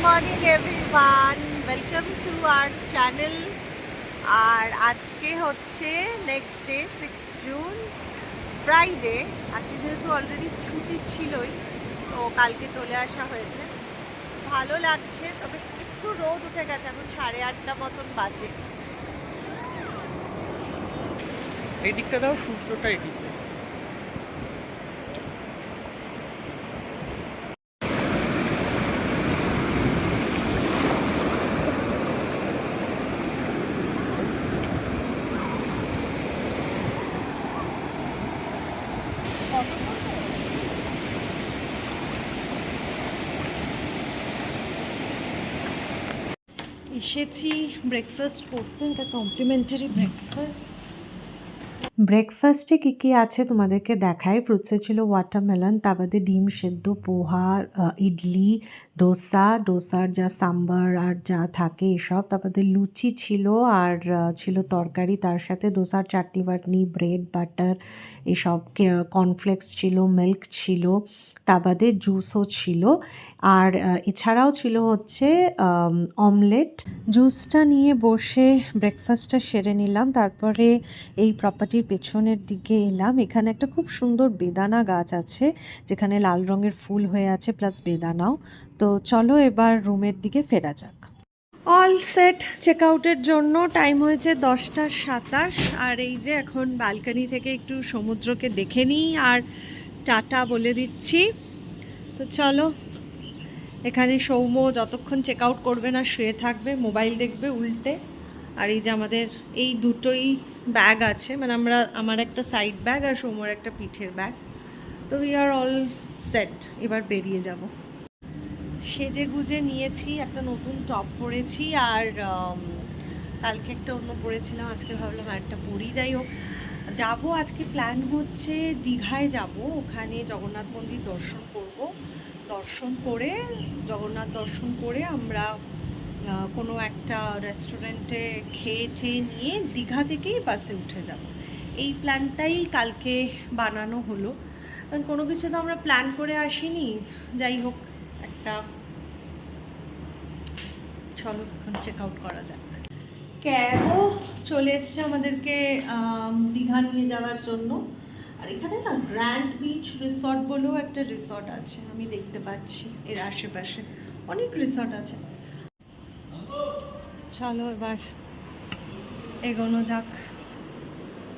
Morning everyone, welcome to our channel. আর আজকে হচ্ছে নেক্সট ডে 6 জুন, ফ্রাইডে। আজকে যেহেতু অলরেডি ছুটি ছিলই, তো কালকে চলে আসা হয়েছে। ভালো লাগছে, তবে একটু রোদ উঠে গেছে। এখন 8:30 মতন বাজে। এই দিকটা দাও, সূর্যটা এদিকে। এসেছি ব্রেকফাস্ট করতে। এটা কমপ্লিমেন্টারি ব্রেকফাস্টে কী কী আছে তোমাদেরকে দেখাই। ফ্রুটসে ছিল ওয়াটারমেলন, তার বাদে ডিম সেদ্ধ, পোহা, ইডলি, ডোসার যা সাম্বার আর যা থাকে এসব। তার বাদে লুচি ছিল, আর ছিল তরকারি তার সাথে, ডোসার চাটনি বাটনি, ব্রেড বাটার এসব, কর্নফ্লেক্স ছিল, মিল্ক ছিল, তা বাদে জুসও ছিল। আর এছাড়াও ছিল হচ্ছে অমলেট। জুসটা নিয়ে বসে ব্রেকফাস্টটা সেরে নিলাম। তারপরে এই প্রপার্টির পেছনের দিকে এলাম। এখানে একটা খুব সুন্দর বেদানা গাছ আছে, যেখানে লাল রঙের ফুল হয়ে আছে, প্লাস বেদানাও। তো চলো এবার রুমের দিকে ফেরা যাক। অল সেট চেক আউটের জন্য। টাইম হয়েছে 10:27। আর এই যে এখন ব্যালকনি থেকে একটু সমুদ্রকে দেখে নিই আর টাটা বলে দিচ্ছি। তো চলো, এখানে সৌম্য যতক্ষণ চেক আউট করবে না শুয়ে থাকবে, মোবাইল দেখবে উল্টে। আর এই যে আমাদের এই দুটোই ব্যাগ আছে, মানে আমার একটা সাইড ব্যাগ আর সৌম্যর একটা পিঠের ব্যাগ। তো উই আর অল সেট, এবার বেরিয়ে যাব। সেজে গুজে নিয়েছি, একটা নতুন টপ পরেছি, আর কালকে একটা অন্য পরেছিলাম, আজকে ভাবলাম একটা পরি। যাই হোক, যাবো আজকে। প্ল্যান হচ্ছে দীঘায় যাব, ওখানে জগন্নাথ মন্দির দর্শন করব। দর্শন করে, জগন্নাথ দর্শন করে আমরা কোনো একটা রেস্টুরেন্টে খেয়ে ঠেয়ে নিয়ে দীঘা থেকেই বাসে উঠে যাব। এই প্ল্যানটাই কালকে বানানো হলো, কারণ কোনো কিছু তো আমরা প্ল্যান করে আসিনি। যাই হোক, একটা চলো এখন চেক আউট করা যাক। ক্যাবও চলে এসছে আমাদেরকে দীঘা নিয়ে যাওয়ার জন্য। আর এখানে না গ্র্যান্ড বিচ রিসর্ট বলেও একটা রিসর্ট আছে, আমি দেখতে পাচ্ছি এর আশেপাশে অনেক রিসর্ট আছে। চলো এবার এগোনো যাক।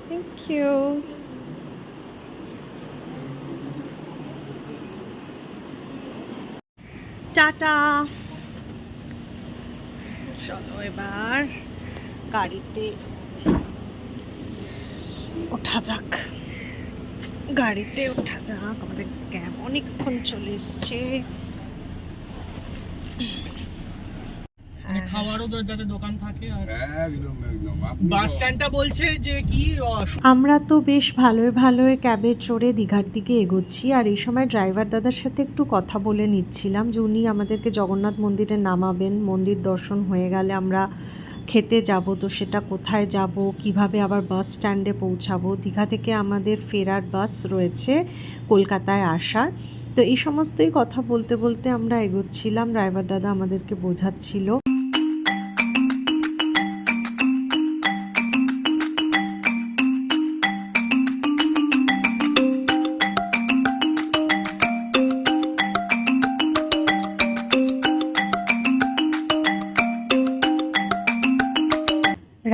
Thank you. টাটা। চলো এবার গাড়িতে ওঠা যাক। আমাদের ক্যাব অনেকক্ষণ চলে এসছে। খাবারও যাতে দোকান থাকে। আর একদম বাস স্ট্যান্ডটা বলছে যে কি আমরা তো বেশ ভালোই ক্যাবে চড়ে দীঘার দিকে এগোচ্ছি। আর এই সময় ড্রাইভার দাদার সাথে একটু কথা বলে নিচ্ছিলাম যে উনি আমাদেরকে জগন্নাথ মন্দিরে নামাবেন। মন্দির দর্শন হয়ে গেলে আমরা খেতে যাব, তো সেটা কোথায় যাব, কিভাবে আবার বাস স্ট্যান্ডে পৌঁছাবো। দীঘা থেকে আমাদের ফেরার বাস রয়েছে কলকাতায় আসার। তো এই সমস্তই কথা বলতে বলতে আমরা এগোচ্ছিলাম, ড্রাইভার দাদা আমাদেরকে বোঝাচ্ছিল।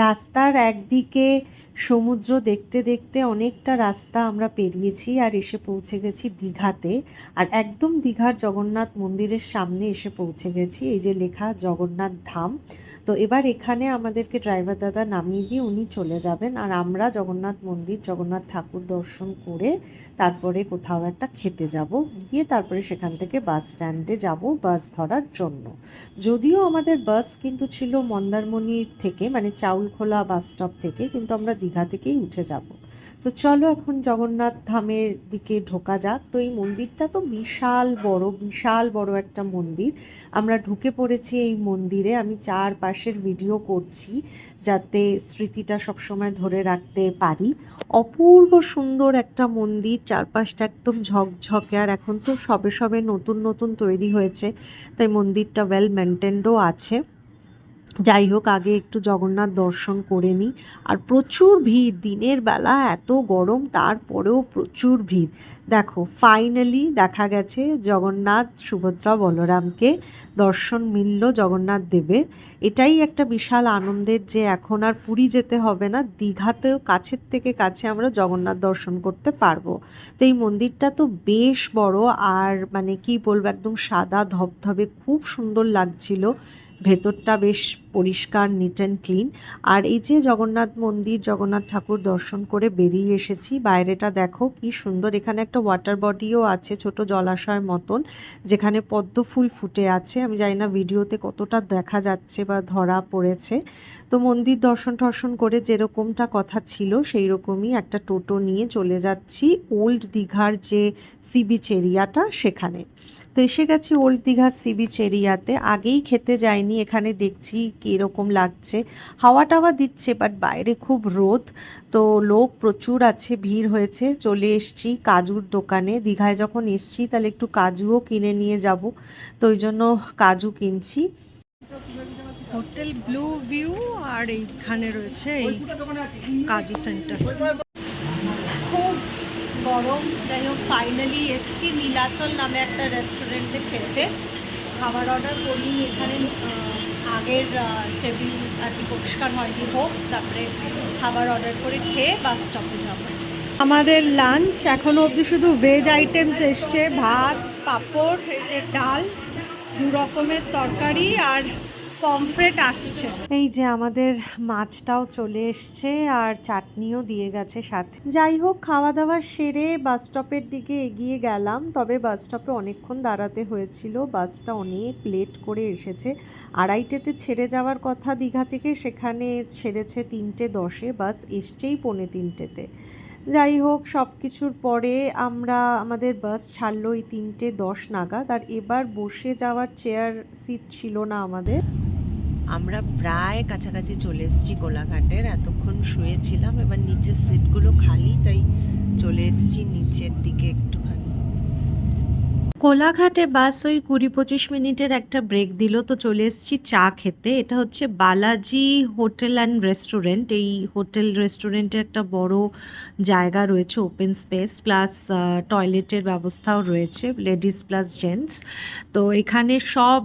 রাস্তার একদিকে সমুদ্র দেখতে দেখতে অনেকটা রাস্তা আমরা পেরিয়েছি, আর এসে পৌঁছে গেছি দীঘাতে। আর একদম দীঘার জগন্নাথ মন্দিরের সামনে এসে পৌঁছে গেছি। এই যে লেখা জগন্নাথ ধাম। তো এবার এখানে আমাদেরকে ড্রাইভার দাদা নামিয়ে দিয়ে উনি চলে যাবেন, আর আমরা জগন্নাথ মন্দির, জগন্নাথ ঠাকুর দর্শন করে তারপরে কোথাও একটা খেতে যাব, গিয়ে তারপরে সেখান থেকে বাস স্ট্যান্ডে যাব বাস ধরার জন্য। যদিও আমাদের বাস কিন্তু ছিল মন্দারমণির থেকে, মানে চাউলখোলা বাস স্টপ থেকে, কিন্তু আমরা দীঘা থেকেই উঠে যাব। তো চলো এখন জগন্নাথ ধামের দিকে ঢোকা যাক। তো এই মন্দিরটা তো বিশাল বড় একটা মন্দির। আমরা ঢুকে পড়েছি এই মন্দিরে। আমি চারপাশের ভিডিও করছি যাতে স্মৃতিটা সবসময় ধরে রাখতে পারি। অপূর্ব সুন্দর একটা মন্দির, চারপাশটা একদম ঝকঝকে। আর এখন তো সবে নতুন তৈরি হয়েছে, তাই মন্দিরটা ওয়েল মেনটেন্ডও আছে। যাই হোক, আগে একটু জগন্নাথ দর্শন করে নিই। আর প্রচুর ভিড়, দিনের বেলা এত গরম তারপরেও প্রচুর ভিড়। দেখো ফাইনালি দেখা গেছে জগন্নাথ, সুভদ্রা, বলরামকে দর্শন মিলল জগন্নাথ দেবের। এটাই একটা বিশাল আনন্দের যে এখন আর পুরী যেতে হবে না, দীঘাতেও কাছের থেকে কাছে আমরা জগন্নাথ দর্শন করতে পারবো। তো এই মন্দিরটা তো বেশ বড়, আর মানে কি বলবো, একদম সাদা ধবধবে, খুব সুন্দর লাগছিল। ভেতরটা বেশ পরিষ্কার, নিট অ্যান্ড ক্লিন। আর এই যে জগন্নাথ মন্দির, জগন্নাথ ঠাকুর দর্শন করে বেরিয়ে এসেছি। বাইরেটা দেখো কি সুন্দর। এখানে একটা ওয়াটার বডিও আছে, ছোট জলাশয় মতন, যেখানে পদ্ম ফুল ফুটে আছে। আমি জানি না ভিডিওতে কতটা দেখা যাচ্ছে বা ধরা পড়েছে। তো মন্দির দর্শন করে যেরকমটা কথা ছিল সেই রকমই একটা টোটো নিয়ে চলে যাচ্ছি ওল্ড দীঘার যে সি বিচ এরিয়াটা সেখানে। তো এসে গেছি ওল্ড দীঘা সি বিচ এরিয়াতে। আগেই খেতে যাইনি, এখানে দেখছি কীরকম লাগছে। হাওয়া টাওয়া দিচ্ছে, বাট বাইরে খুব রোদ। তো লোক প্রচুর আছে, ভিড় হয়েছে। চলে এসছি কাজুর দোকানে। দীঘায় যখন এসছি তাহলে একটু কাজুও কিনে নিয়ে যাব, তো ওই জন্য কাজু কিনছি। হোটেল ব্লু ভিউ, আর এইখানে রয়েছে এই কাজু সেন্টার। খুব গরম, যাই হোক ফাইনালি এসছি নীলাচল নামে একটা রেস্টুরেন্টে খেতে। খাবার অর্ডার করি, এখানে আগের টেবিল আর কি পরিষ্কার হয়নি, হোক তারপরে খাবার অর্ডার করে খেয়ে বাস স্টপে যাব। আমাদের লাঞ্চ এখনও অবধি শুধু ভেজ আইটেমস এসছে, ভাত, পাঁপড়, এই যে ডাল, 2 রকমের তরকারি, আর পমফ্রেট আসছে। এই যে আমাদের মাছটাও চলে এসছে, আর চাটনিও দিয়ে গেছে সাথে। যাই হোক, খাওয়া দাওয়া সেরে বাস স্টপের দিকে এগিয়ে গেলাম। তবে বাস স্টপে অনেকক্ষণ দাঁড়াতে হয়েছিল, বাসটা অনেক লেট করে এসেছে। 2:30-তে ছেড়ে যাওয়ার কথা দীঘা থেকে, সেখানে ছেড়েছে 3:10-এ, বাস এসছেই 2:45-তে। যাই হোক, সব কিছুর পরে আমাদের বাস ছাড়লো এই 3:10 নাগাদ। আর এবার বসে যাওয়ার চেয়ার সিট ছিল না আমাদের। আমরা প্রায় কাছাকাছি চলে এসেছি কোলাঘাটের। এতক্ষণ শুয়েছিলাম, এবার নিচের সিটগুলো খালি, তাই চলে এসেছি নিচের দিকে একটুখানি। কোলাঘাটে বাস ওই 20-25 মিনিটের একটা ব্রেক দিল, তো চলে এসেছি চা খেতে। এটা হচ্ছে বালাজি হোটেল অ্যান্ড রেস্টুরেন্ট। এই হোটেল রেস্টুরেন্টে একটা বড় জায়গা রয়েছে, ওপেন স্পেস, প্লাস টয়লেটের ব্যবস্থাও রয়েছে, লেডিস প্লাস জেন্টস। তো এখানে সব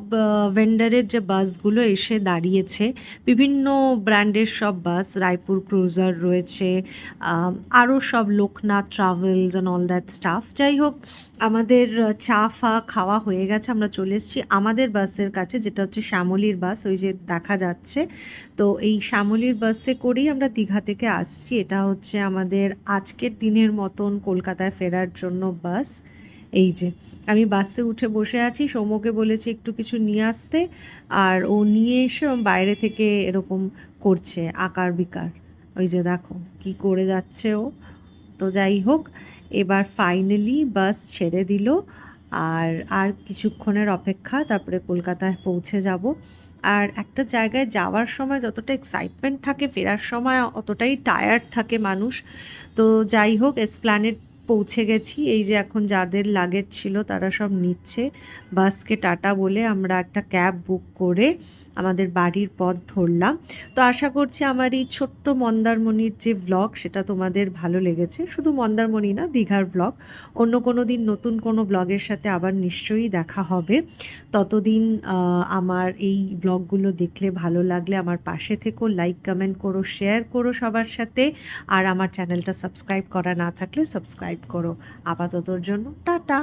ভেন্ডারের যে বাসগুলো এসে দাঁড়িয়েছে, বিভিন্ন ব্র্যান্ডের সব বাস, রায়পুর ক্রুজার রয়েছে, আরও সব Loknath travels and all that staff. যাই হোক, আমাদের চা খাওয়া হয়ে গেছে, আমরা চলে এসেছি আমাদের বাসের কাছে, যেটা হচ্ছে শ্যামলীর বাস, ওই যে দেখা যাচ্ছে। তো এই শ্যামলীর বাসে করেই আমরা দীঘা থেকে আসছি। এটা হচ্ছে আমাদের আজকের দিনের মতন কলকাতায় ফেরার জন্য বাস। এই যে আমি বাসে উঠে বসে আছি, সৌম্যকে বলেছি একটু কিছু নিয়ে আসতে, আর ও নিয়ে এসে বাইরে থেকে এরকম করছে আকার বিকার। ওই যে দেখো কি করে যাচ্ছে ও। তো যাই হোক, এবার ফাইনালি বাস ছেড়ে দিল, আর কিছুক্ষণের অপেক্ষা, তারপরে কলকাতায় পৌঁছে যাব। আর একটা জায়গায় যাওয়ার সময় যতটা এক্সাইটমেন্ট থাকে, ফেরার সময় অতটাই টায়ার্ড থাকে মানুষ। তো যাই হোক, এসপ্ল্যানেড পৌঁছে গেছি। এই যে এখন যাদের লাগেজ ছিল তারা সব নিচ্ছে। বাসকে টাটা বলে আমরা একটা ক্যাব বুক করে আমাদের বাড়ির পথ ধরলাম। তো আশা করছি আমার এই ছোট্ট মন্দারমণির যে ভ্লগ সেটা তোমাদের ভালো লেগেছে। শুধু মন্দারমণি না, দীঘার ভ্লগ। অন্য কোনো দিন নতুন কোনো ভ্লগের সাথে আবার নিশ্চয়ই দেখা হবে। ততদিন আমার এই ভ্লগগুলো দেখলে ভালো লাগলে আমার পাশে থেকো, লাইক কমেন্ট করো, শেয়ার করো সবার সাথে। আর আমার চ্যানেলটা সাবস্ক্রাইব করা না থাকলে সাবস্ক্রাইব করো। আপাততর জন্য টাটা।